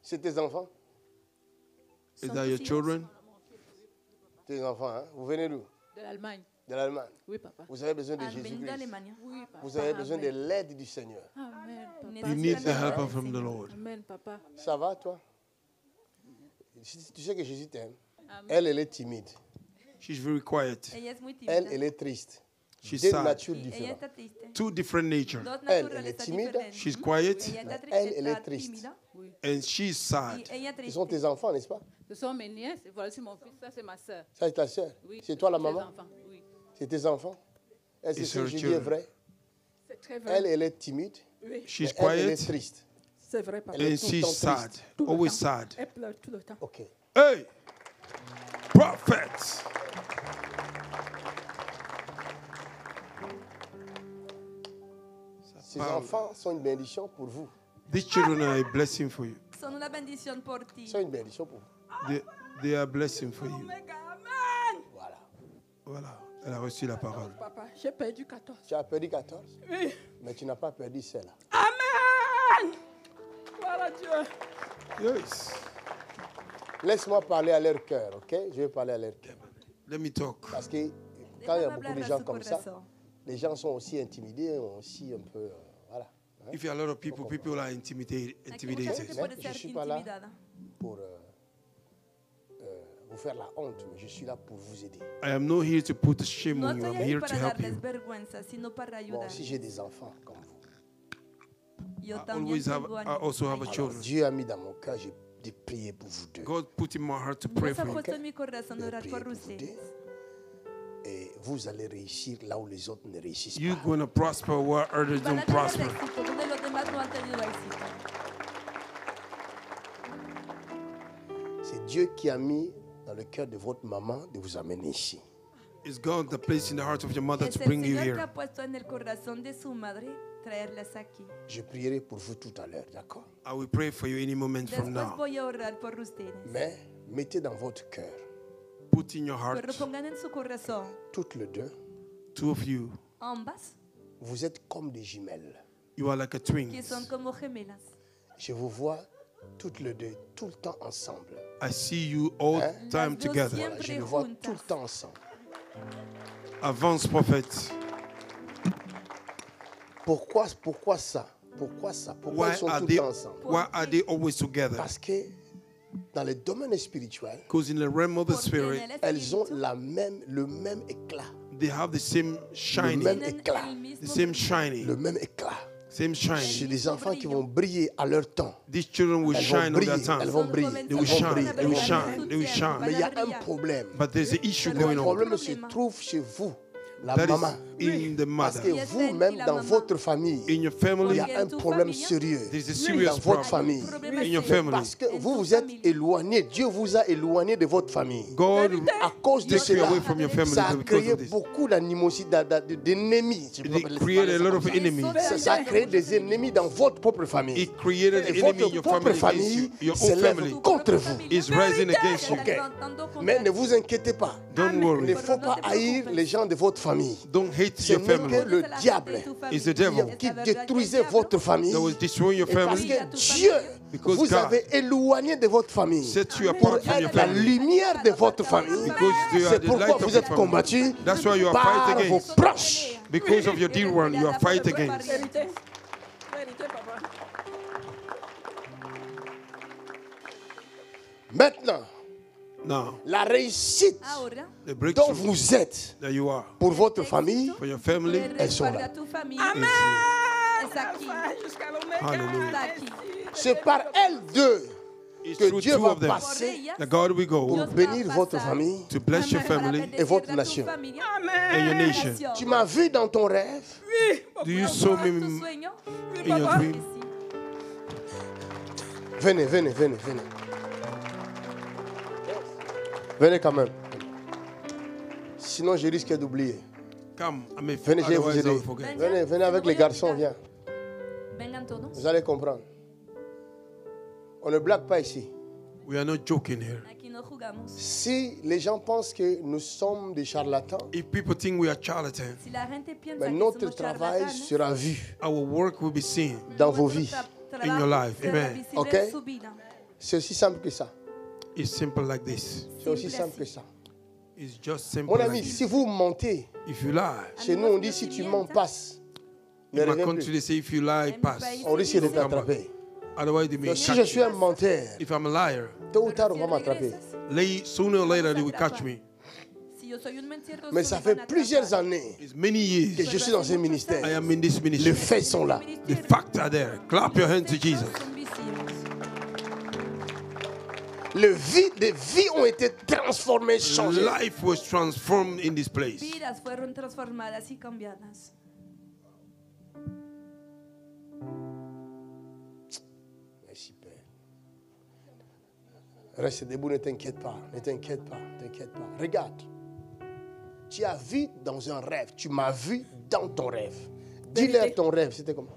C'est tes enfants? Is that your children? Tes enfants, hein? Vous venez d'où? De l'Allemagne. De l'Allemagne. Oui, papa. Vous avez besoin de Hanno venuto Jésus-Christ. d'Alemania. Oui, papa. Vous avez besoin de l'aide du Seigneur. Amen, You papa. need the help from the Lord. Amen, papa. Ça va, toi? Tu sais que Jésus t'aime. Amen. Elle est timide. She's very quiet. Ella es muy tímida. Elle est triste. She's Deux sad. natures Ella différentes. está triste. Two different nature. Dos Elle est naturalezas timide. diferentes. She's quiet Ella está Elle est triste. tímida and she's y sad. ella Ce sont triste. tes enfants, n'est-ce pas? Ce sont mes nièces. Et voilà, c'est mon fils. Ça, c'est ma soeur. Ça, c'est ta soeur. Oui. C'est toi la Ses maman? enfants. Oui. C'est tes enfants? Est-ce que It's ce her que je dis est children. vrai? C'est très vrai. Elle est timide. Oui, She's Elle est quiet triste. c'est vrai, papa. Elle est and tout le she's temps sad. triste. Tout le Always temps. sad. Elle pleure tout le temps. OK. Hey! Prophet! Ces enfants sont une bénédiction pour vous. These children are a blessing for you. Son una bendición por ti. Ils sont une bénédiction pour vous. They are a blessing for you. Voilà. Voilà. Elle a reçu la parole. Papa, j'ai perdu 14. Tu as perdu 14, Oui. mais tu n'as pas perdu celle-là. Amen. Voilà Dieu. Yes. Laisse-moi parler à leur cœur, OK? Je vais parler à leur cœur. Let me talk. Parce que quand il y a Déjame beaucoup hablar de a gens su comme ça, corazón. les gens sont aussi intimidés, aussi un peu... voilà. Hein? If you have a lot of people, people are Aquí mucha gente intimidated. puede Je ser suis pas là. intimidada. Pour vous faire la honte, mais je suis là pour vous aider. I am not here to put shame No on you. estoy I'm ahí here to para help darles you. vergüenza, sino para Moi ayudar. aussi, j'ai des enfants comme vous. Yo I también always have, tengo I also have a Alors, children. Dieu a mis dans mon cœur de prier pour vous deux. God put in my heart to pray Dios ha for you. puesto en mi corazón De orar prier por pour vous deux. ustedes. Et vous allez réussir là où les autres ne réussissent You're pas. going to prosper where others Van don't a tener prosper. éxito donde los demás no han tenido éxito. C'est Dieu qui a mis dans le cœur de votre maman de vous amener ici. It's God that placed in the heart of your mother Es to el bring you Señor que here. ha puesto en el corazón de su madre traerlas aquí. Je prierai pour vous tout à l'heure, d'accord? I will pray for you any moment from Después now. voy a orar por ustedes. Mais mettez dans votre cœur, Put in your Pero heart, pongan en su corazón, toutes les deux, two of you, ambas, vous êtes comme des jumelles. you are like a que twins. son como gemelas. Je vous vois toutes les deux, tout le temps ensemble. I see you all the time Las veo together. siempre Je les vois juntas. tout le temps ensemble. Advance prophet. Pourquoi ça? Pourquoi ça? Pourquoi Why ils sont are tout le they temps ensemble? why are they always together? Parce que dans le domaine spirituel, Because in the realm of the Porque en spirit, el elles ont espíritu le même éclat. they have the same shining. même tienen éclat. el The mismo same brillo. shining. Le même éclat. Same C'est shining. des enfants qui vont briller à leur temps. These children will Elles vont shine all their briller, elles time. vont Son briller, jovencitas, They will elles vont shine, briller, they elles will vont shine, briller. they will shine. Mais il y a un problème. But there's an issue Le going on. problème se trouve chez vous, la That maman. is in the Parce mother. que Yes, vous-même, la dans maman. votre famille, In your il family, y a un problème sérieux there's a dans serious votre problem. famille. In your family. Parce que En vous tu vous êtes familia. éloigné. Dieu vous a éloigné de votre famille. God À cause de takes you cela, away from your family ça a because créé of this. beaucoup d'animosité, d'ennemis. Je peux pas It laisser created a parler lot of ça comme ça. enemies. Ça a créé des ennemis dans votre propre famille. It created Et an enemy in votre your propre family against you. famille Your se own lève family contre vous. is rising against you. Ok. Mais ne vous inquiétez pas. Don't Il ne worry. faut pas haïr les gens de votre famille. Don't hate Ce your n'est que family. le diable It's the devil qui détruisait votre famille. that was destroying your Et parce family. que Dieu Because vous God avez éloigné de votre famille set you pour apart from your être la family. lumière de votre famille. Because you are C'est the pourquoi light of vous your êtes family. combattu That's why you are par fighting vos against. proches. Because of your dear one, you are fighting against. Vérité. Vérité, papa. Maintenant, Now, la réussite Ahora, the dont breakthrough vous êtes that you are pour votre famille, for your family elles sont para là. tu familia is es aquí. Jusqu'à l'oméga. Hallelujah. Está aquí. C'est par elles deux It's que through Dieu two va of them Por passer ellas, that God will go pour bénir votre famille to bless your para family bendecir et votre a tu nation. familia and your y nation. nación. Tu m'as vu dans ton rêve. Do you saw ¿Cómo me es tu in sueño? your Claro que dream? sí. Venez, venez, venez, venez. Venez quand même. Sinon, je risque d'oublier. Come, I may Venez, je vais vous otherwise I aider. will forget. Venez, venez avec les garçons, viens. Vengan todos. Vous allez comprendre. On ne blague pas ici. We are not joking here. Aquí no jugamos. Si les gens pensent que nous sommes des charlatans, If people think we are charlatans, Si la gente piensa mais que notre somos travail charlatanes, sera vu our work will be seen dans vos vies. in your life. será Amen. visible Ok? en su vida. C'est aussi simple que ça. It's simple like this. C'est aussi simple que ça. It's just simple Mon like ami, this. si vous mentez, If you lie, chez nous on dit si tu mens, passe. Ne in my reviens country plus. they say if you lie, pass. On risque de t'attraper. Otherwise they may Donc si je catch suis you. un menteur, If I'm a liar, tôt ou tard on va m'attraper. sooner or later they will catch me. Si yo soy un mentiroso, Mais ça me fait van a plusieurs atrapar. années It's many que years je suis dans ce I ministère. am in this Les ministry. faits sont là. The facts are there. Clap your hands to Jesus. Son visibles. Les vies ont été transformées, changées. Life was transformed in this place. Vidas fueron transformadas y cambiadas. Merci, Père. Reste debout, ne t'inquiète pas, ne t'inquiète pas, ne t'inquiète pas. Regarde, tu as vu dans un rêve, tu m'as vu dans ton rêve. Dis-leur ton rêve, c'était comment?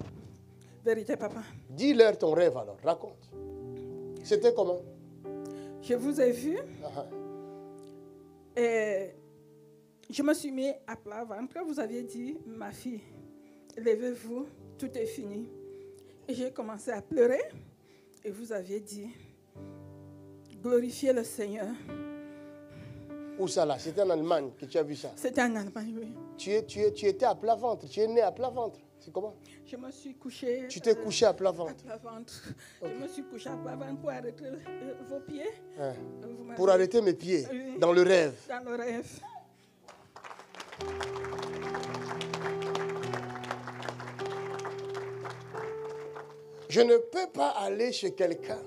Vérité, papa. Dis-leur ton rêve alors, raconte. C'était comment? Je vous ai vu Ah, et je me suis mis à plat ventre. Vous aviez dit, ma fille, levez-vous, tout est fini. Et j'ai commencé à pleurer et vous aviez dit, glorifiez le Seigneur. Où ça là? C'était en Allemagne que tu as vu ça. C'était en Allemagne, oui. Tu étais à plat ventre, tu es né à plat ventre. C'est comment? Je me suis couchée. Tu t'es couché à plat À ventre. plat ventre. Je me suis couchée à plat ventre pour arrêter vos pieds. Hein. Vous m'avez- Pour arrêter mes pieds Oui. dans le rêve. Dans le rêve. Je ne peux pas aller chez quelqu'un.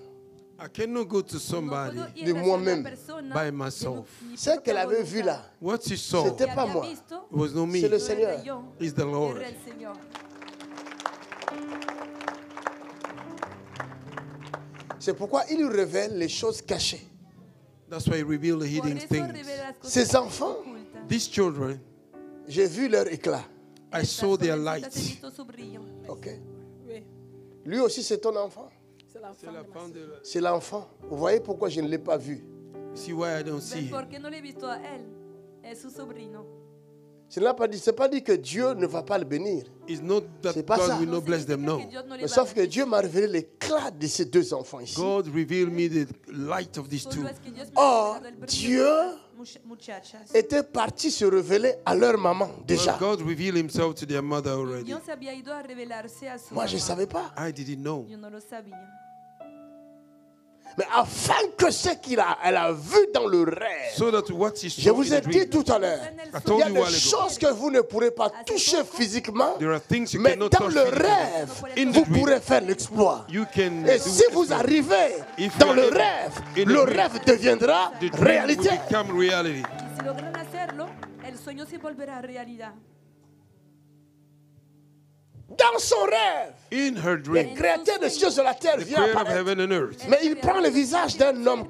I cannot go to No somebody. puedo ir de hacia moi-même, una persona by de myself. mi Ce qu'elle propia avait vu voluntad. là, What she saw C'était Que pas había moi. visto, was not me. c'est le no era Seigneur. yo, It's the Lord. era el Señor. C'est pourquoi il lui révèle les choses cachées. That's why he revealed the Por hidden eso things. revela las cosas Ces enfants, ocultas. These children, j'ai vu leur éclat. I Estas saw their jovencitas lights. he visto su brillo. Ok. Oui, Lui aussi, c'est ton enfant. c'est l'enfant C'est la de ma femme sœur. de- C'est l'enfant. Vous voyez pourquoi je ne l'ai pas vu. See why I don't ¿Ves see him? por qué no le he visto a él? Es su sobrino. Ce n'est pas dit, c'est pas dit que Dieu ne va pas le bénir. It's not that C'est pas ça. God will not bless them, no. Que Dios no le Mais va a sauf que bendecir. Dieu m'a révélé l'éclat de ces deux enfants ici. God revealed me the light of these two. Solo es que Dios me Or, ha revelado el brillo Dieu de estas muchachas. était parti se révéler à leur maman déjà. Well, God revealed himself to their mother already. Dios se había ido a revelarse a su Moi, je ne mamá. savais pas. I didn't know. Yo no lo sabía. Mais afin que ce elle a vu dans le rêve, So that what he je saw vous in ai the dit dream, tout à l'heure, En el I il told y a you a des while ago. choses que vous ne pourrez pas toucher physiquement, There are things you mais cannot dans touch le physically. rêve, In the vous dream, pourrez faire l'exploit. you can Et do si vous exploit. arrivez If dans you le are able rêve, in the le dream, rêve deviendra The dream réalité. will become reality. Y si logran hacerlo, el sueño se volverá realidad. Dans son rêve, In her le dream, créateur des cieux et de la terre the vient creator of apparaître. heaven and earth, Mais il prend le visage d'un homme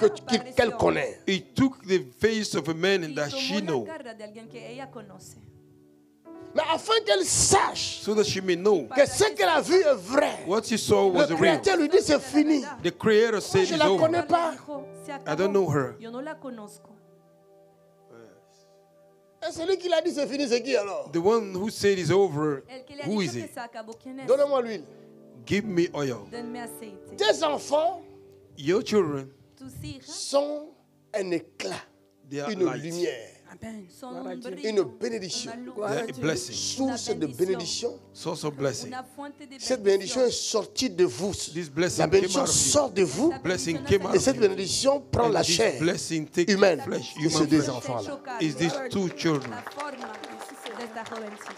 qu'elle connaît. he took the face of a man Y that she tomó know, la cara de alguien que ella conoce. Mais afin qu'elle sache so that she may know que ce qu'elle a vu est vrai, what she saw was le real. créateur lui dit c'est fini. The creator said Je it's la over. connais pas. Dijo, "Se I acabó. don't know her. Yo no la conozco. Et celui qui l'a dit c'est fini, c'est qui alors? The one who said it's over, El que le ha who dicho is que it? se acabó, ¿quién es? Donnez-moi l'huile. Give me oil. Denme aceite. Tes enfants Your children, Tus hijas sont un éclat, they are une light. lumière, Amen. son Gloire à un Dieu. brillo, une bénédiction, una luz, Gloire They à are a Dieu. blessing, source de bénédiction. source of blessing. una fuente de Cette bénédiction est bendición. sortie de vous. This blessing La came bénédiction out of you. sort de vous La Blessing bendición came ha out et of cette you. bénédiction prend la And this chair blessing takes humaine flesh, de ces human deux flesh. enfants-là. chocar Is these two children, la forma de estas jovencitas.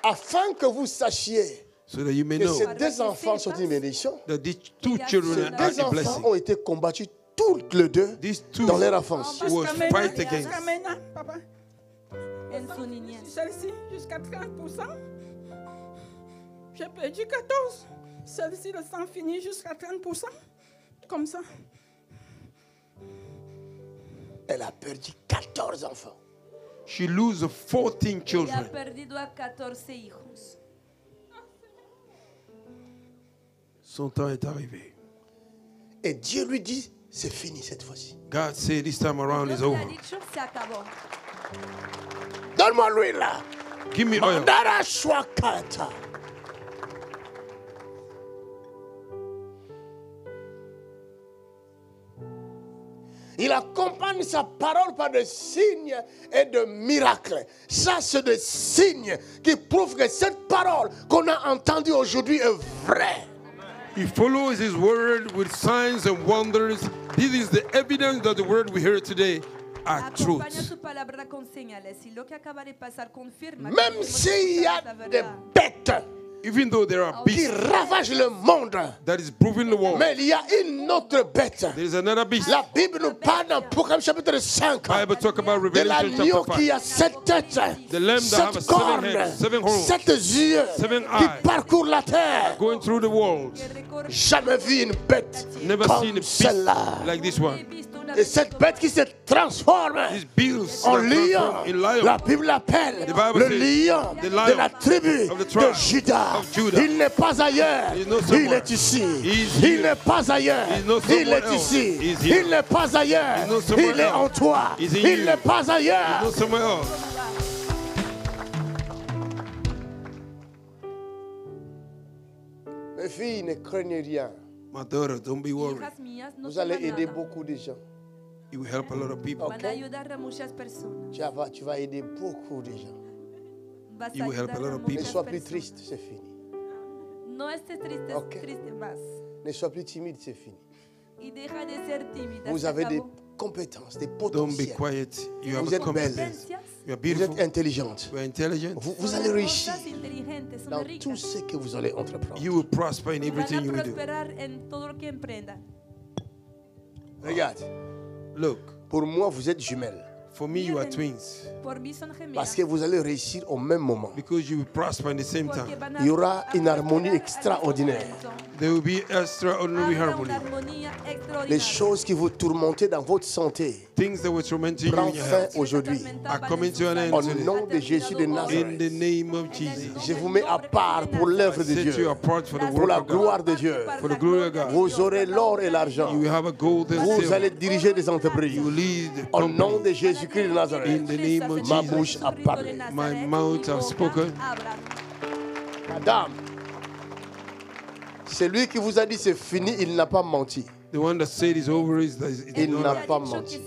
Afin que vous sachiez so that you may que know ces deux enfants sont une bénédiction. that these two Ces children are deux a enfants blessing. ont été combattus toutes les deux These two dans leur enfance. was fight Jusqu'à against. maintenant, papa. En su niñez. Celle-ci, jusqu'à 30%. J'ai perdu 14. Celle-ci, le sang finit jusqu'à 30%. Comme ça. Elle a perdu 14 enfants. She lose 14 Y ha children. perdido a 14 hijos. Son temps est arrivé. Et Dieu lui dit, c'est fini cette fois-ci. God said this time around Dios is le over. ha dicho, se acabó. Donne-moi l'huile là. Give me oil. Mandara Shwakata. Il accompagne sa parole par des signes et de miracles. Ça, c'est des signes qui prouvent que cette parole qu'on a entendue aujourd'hui est vraie. He follows his word with signs and wonders. This is the evidence that the word we hear today are Acompaña truth. su palabra con señales y lo que acaba de pasar confirma que Même hemos s'il y a escuchado la des verdad. bêtes Even though there are qui beasts ravagent le monde, that is proving the world, mais il y a une autre bête. there is another beast. La Bible nous parle dans Apocalypse chapitre 5 Bible talk about de Revelation l'agneau chapter qui 5. a 7 têtes, The lamb that have 7 seven cornes, heads, 7 horns, 7 yeux 7 qui eyes, parcourent la terre. going through the world. Jamais vu une bête Never seen a comme beast celle-là. like this one. Et cette bête qui se transforme These beasts en are lion, transformed in lion. la Bible l'appelle The Bible le says, lion the de lion la tribu of the de tribe Juda. of Judah. Il n'est pas ailleurs, He is not il somewhere. est ici. He is Il here. n'est pas ailleurs, He is not il somewhere est else. ici. He is here. Il n'est pas ailleurs, He is not somewhere il est en else. toi. He is in Il you. n'est pas He's ailleurs. not somewhere else. Mes filles, ne craignez rien. My daughter, don't be worried. Hijas mías, no Vous allez teman aider nada. beaucoup de gens. You will help a lot of people. Van a ayudar a muchas personas. Tu vas aider beaucoup de gens. Vas You a will help a ayudar lot a of people. Ne muchas sois plus personas. triste, c'est fini. No estés triste, Ok. triste más. Ne sois plus timide, c'est fini. Y deja de ser tímida. Vous se avez des acabó. compétences, des Don't be potentiels. quiet. You have Vous a êtes belle. competence. You are Vous beautiful. êtes intelligente. You are intelligent. Vous Son allez réussir hermosas, inteligentes, son dans ricas. tout ce que vous allez entreprendre. You will prosper in Van everything a you will do. prosperar en todo lo que emprendan. Regarde, Look, pour moi, vous êtes jumelles. for me, you are twins. Por mí son gemelas. Parce que vous allez réussir au même moment. Because you will prosper in the same Porque time. van Il y aura une prosperar harmonie al extraordinaire. mismo momento. There will be extraordinary Habrá harmony. una armonía Les extraordinaria. choses qui vous tourmentaient dans votre santé Things that were tormenting you prennent in your fin health aujourd'hui. are coming to an end Au today. nom de Jésus de In Nazareth. the name of Jesus. Je vous mets à part pour l'œuvre de Set you Dieu, apart for the pour work la of God. gloire de Dieu. For the glory of God. Vous aurez l'or et l'argent. You will have a gold and Vous silver. allez diriger des entreprises. You will lead the Au nom company. de Jésus-Christ de In Nazareth. the name of Ma Jesus. bouche a parlé. My mouth have spoken. Madame, celui qui vous a dit c'est fini, il n'a pas menti. The one that said it's over is Il n'a not. pas menti.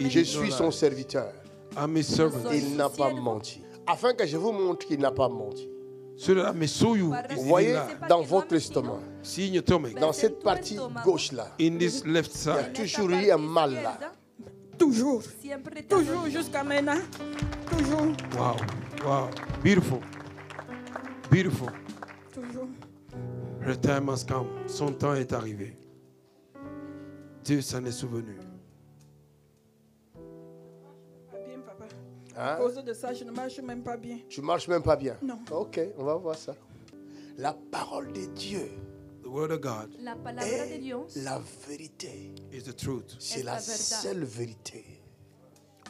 Il Je dit suis non, son là. serviteur. I'm his servant. Il n'a pas menti. Afin que je vous montre qu'il n'a pas menti. So that I may show you. Vous voyez Là. dans votre estomac, See in your stomach. dans cette partie gauche-là, In this left il y a side. toujours eu un mal là. Toujours. Siempre te Toujours jusqu'à maintenant. Toujours. Wow. Wow. Beautiful. Beautiful. Toujours. Her time has come. Son temps est arrivé. Dieu s'en est souvenu. Pas bien, papa. Hein? À cause de ça, je ne marche même pas bien. Tu marches même pas bien. Non. Ok, on va voir ça. La parole de Dieu The word of God La palabra de est Dios la vérité. is the truth. C'est Es la la verdad. seule vérité.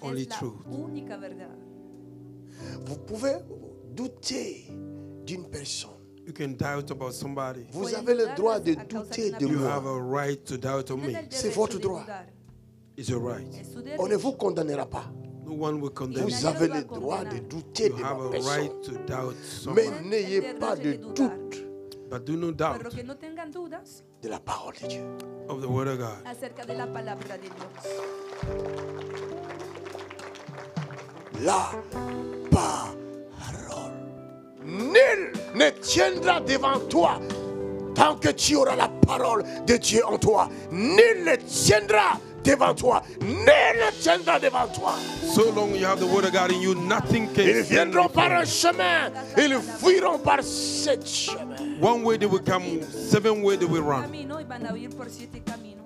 Only es la truth. única verdad. Vous pouvez douter d'une personne. You can doubt about somebody. Vous Pueden avez le dudar droit de a causa douter de de una You moi. have a right to doubt on Tienen me. el C'est derecho votre de droit. dudar. It's your right. Es su On ne derecho. vous condamnera pas. No one will condemn Vous you. Nadie avez los va le a droit de condenar. douter You de have ma a personne. right to doubt Mais someone. n'ayez El pas derecho de de dudar. doute But do not Pero doubt que no tengan dudas de la parole de Dieu. of the word of God. acerca de la palabra de Dios. La parole. Nul ne tiendra devant toi tant que tu auras la parole de Dieu en toi. Nul ne tiendra devant toi. Nul ne tiendra devant toi. So long you have the word of God in you, nothing can Ils stand viendront before par un you. chemin. Ils fuiront par sept chemins. One way they will come, 7 ways they will run. Camino y van a huir por 7 caminos.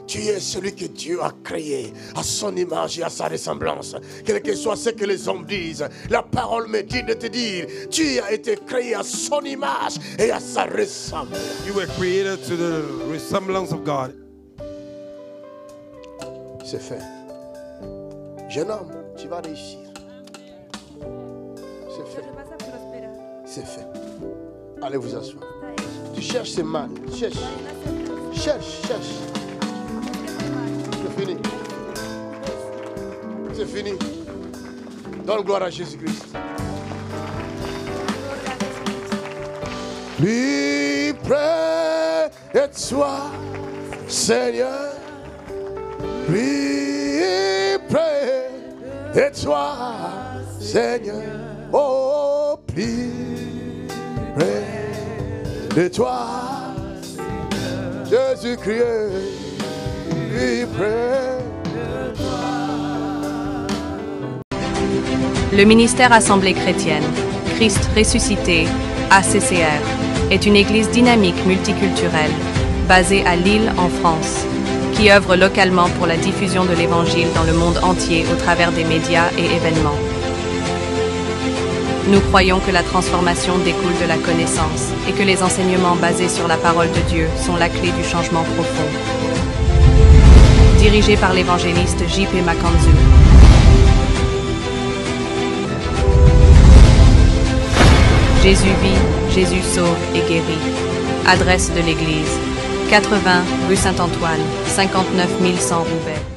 Tu es celui que Dieu a créé à son image et à sa ressemblance. Quel que soit ce que les hommes disent, la parole me dit de te dire, tu as été créé à son image et à sa ressemblance. You were created to the resemblance of God. C'est fait. Jeune homme, tu vas réussir. C'est fait. Pero vas a prosperar. C'est fait. Allez vous asseoir. Está hecho. Tu cherches ce mal. Cherche. Vayan a hacer caso. Cherche. Busquen el mal. C'est fini. C'est fini. Donne gloire à Jésus-Christ. Gloria a Jesús. Plus près de toi, Seigneur. Plus près de toi, Seigneur. Oh, plus près de toi, Jésus-Christ. Plus près. Le ministère Assemblée chrétienne, Christ ressuscité, ACCR, est une église dynamique multiculturelle, basée à Lille en France, qui œuvre localement pour la diffusion de l'Évangile dans le monde entier au travers des médias et événements. Nous croyons que la transformation découle de la connaissance et que les enseignements basés sur la parole de Dieu sont la clé du changement profond. Dirigé par l'évangéliste J.P. Makanzu. Jésus vit, Jésus sauve et guérit. Adresse de l'église 80 rue Saint-Antoine, 59 100 Roubaix.